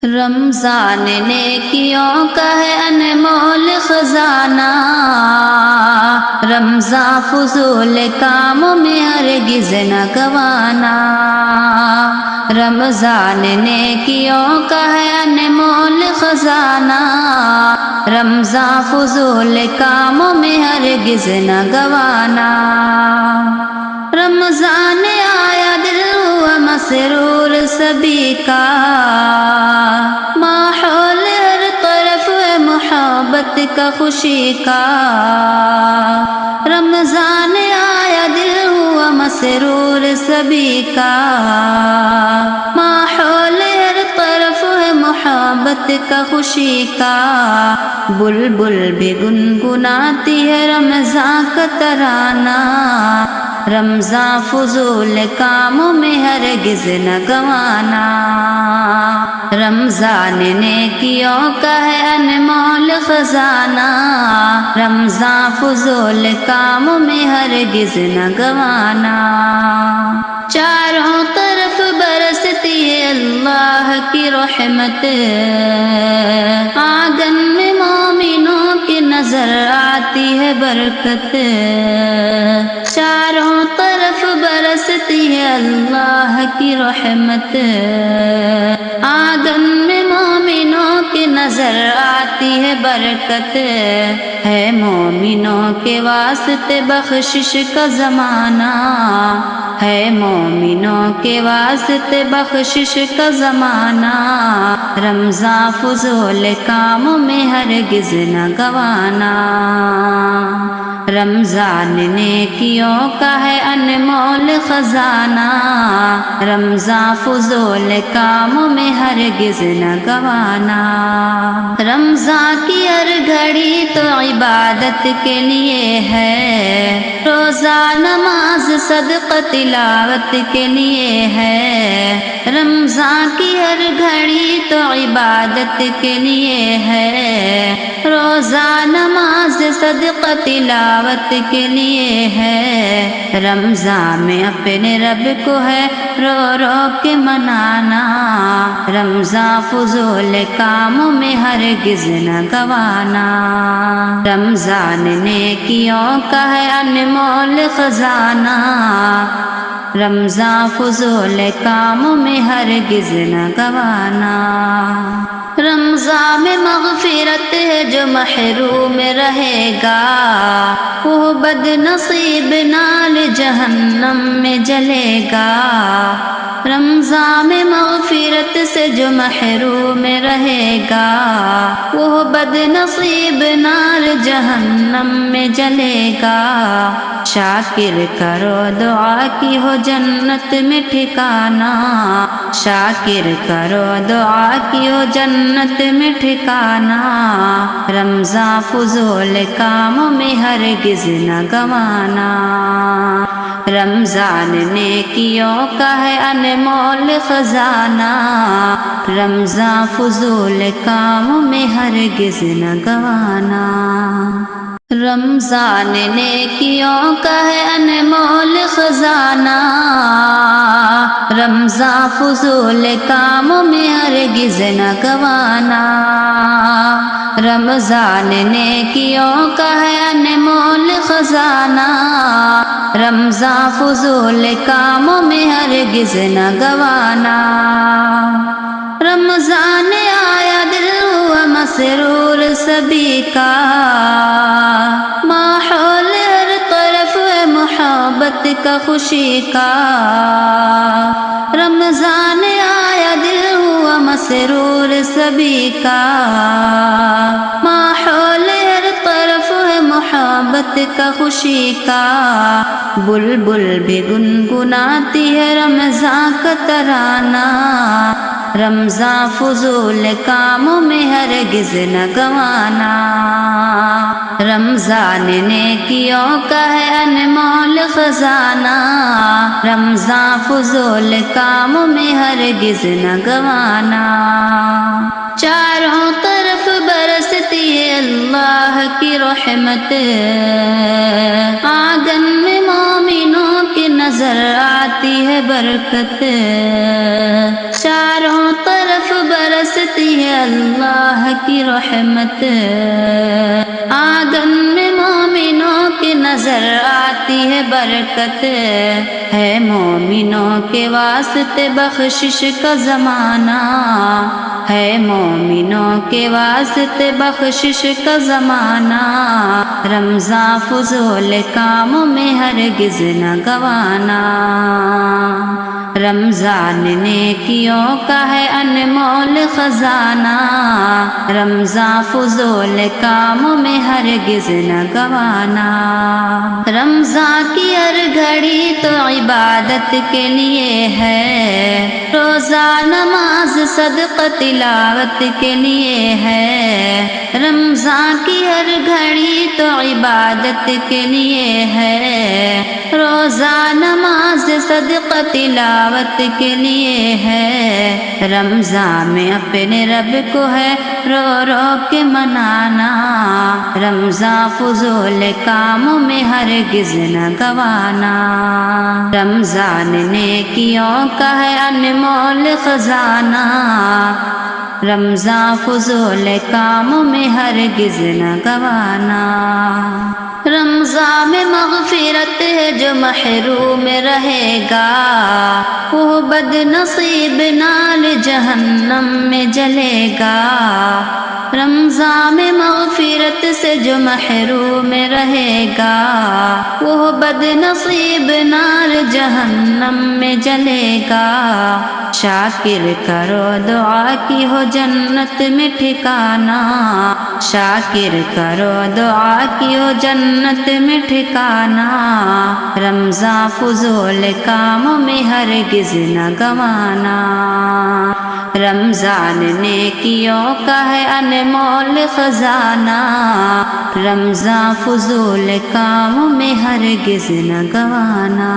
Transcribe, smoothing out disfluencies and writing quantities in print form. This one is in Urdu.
رمضان نیکیوں کا ہے انمول خزانہ، رمضان فضول کاموں میں ہرگز نہ گوانا۔ رمضان نیکیوں کا ہے انمول خزانہ، رمضان فضول کاموں میں ہرگز نہ گوانا۔ رمضان آیا دل ہوا مسرور سبھی کا، ماحول ہر طرف ہے محبت کا خوشی کا۔ رمضان آیا دل ہوا مسرور سبھی کا، ماحول ہر طرف ہے محبت کا خوشی کا۔ بلبل بھی گنگناتی ہے رمضان کا ترانہ، رمضان فضول کاموں میں ہرگز نہ گوانا۔ رمضان نیکیوں کا ہے انمول خزانہ، رمضان فضول کاموں میں ہرگز نہ گوانا۔ چاروں طرف برستی ہے اللہ کی رحمت، آنگن میں مومنوں کی نظر آتی ہے برکت۔ چاروں طرف برستی ہے اللہ کی رحمت، آنگن میں مومنوں کی نظر آتی ہے برکت۔ ہے مومنوں کے واسطے بخشش کا زمانہ، ہے مومنوں کے واسطے بخشش کا زمانہ۔ رمضان فضول کاموں میں ہرگز نہ گوانا۔ رمضان نیکیوں کا ہے انمول خزانہ، رمضان فضول کاموں میں ہرگز نہ گوانا۔ رمضان کی ہر گھڑی تو عبادت کے لیے ہے، روزہ نماز صدقہ تلاوت کے لیے ہے۔ رمضان کی ہر گھڑی تو عبادت کے لیے ہے، روزہ نماز صدقہ تلاوت کے لیے ہے۔ رمضان میں اپنے رب کو ہے رو رو کے منانا، رمضان فضول کاموں میں ہرگز نہ گوانا۔ رمضان نیکیوں کا ہے انمول خزانہ، رمضان فضول کاموں میں ہرگز نہ گوانا۔ رمضان میں مغفرت ہے جو محروم رہے گا، وہ بد نصیب نال جہنم میں جلے گا۔ رمضان میں مغفرت سے جو محروم رہے گا، وہ بد نصیب نار جہنم میں جلے گا۔ شاکر کرو دعا کی ہو جنت میں ٹھکانہ، شاکر کرو دعا کی ہو جنت میں ٹھکانہ۔ رمضان فضول کاموں میں ہرگز نہ گوانا۔ رمضان نیکیوں کا ہے انمول خزانہ، رمضان فضول کاموں میں ہرگز نہ گوانا۔ رمضان نیکیوں کا ہے انمول خزانہ، رمضان فضول کاموں میں ہرگز نہ گوانا۔ رمضان نیکیوں کا ہے انمول خزانہ، رمضان فضول کاموں میں ہرگز نہ گوانا۔ رمضان آیا دل ہوا مسرور سبھی کا، ماحول ہر طرف ہے محبت کا خوشی کا۔ رمضان آیا دل ہوا مسرور سبھی کا، ماحول ہر طرف ہے محبت کا خوشی کا۔ بلبل بھی گنگناتی ہے رمضان کا ترانہ، رمضان فضول کاموں میں ہرگز نہ گوانا۔ رمضان نیکیوں کا ہے انمول خزانہ، رمضان فضول کاموں میں ہرگز نہ گوانا۔ چاروں طرف برستی ہے اللہ کی رحمت، آنگن میں مومنوں کی نظر آتی ہے برکت۔ چاروں طرف برستی برستی ہے اللہ کی رحمت، آنگن میں مومنوں کی نظر آتی ہے برکت، ہے مومنوں کے واسطے بخشش کا زمانہ، ہے مومنوں کے واسطے بخشش کا زمانہ، رمضان فضول کاموں میں ہرگز نہ گوانا، رمضان نیکیوں کا ہے انمول خزانہ، رمضان فضول کاموں میں ہرگز نہ گوانا، رمضان کی ہر گھڑی تو عبادت کے لیے ہے، روزہ نماز صدقہ تلاوت کے لیے ہے، رمضان کی ہر گھڑی تو عبادت کے لیے ہے، روزہ نماز صدقہ تلاوت کے لیے ہے، رمضان میں اپنے رب کو ہے رو رو کے منانا، رمضان فضول کاموں میں ہرگز نہ گوانا، رمضان نیکیوں کا ہے انمول خزانہ، رمضان فضول کاموں میں ہرگز نہ گوانا، رمضان میں مغفرت ہے جو محروم رہے گا، وہ بد نصیب نال جہنم میں جلے گا، رمضان میں مغفرت سے جو محروم رہے گا، وہ بد نصیب نال جہنم میں جلے گا، شاکر کرو دعا کی ہو جنت میں ٹھکانہ، شاکر کرو دعا کی ہو جنت میں ٹھکانہ، رمضان فضول کاموں میں ہرگز نہ گوانا، رمضان نیکیوں کا ہے انمول خزانہ، رمضان فضول کاموں میں ہرگز نہ گوانا۔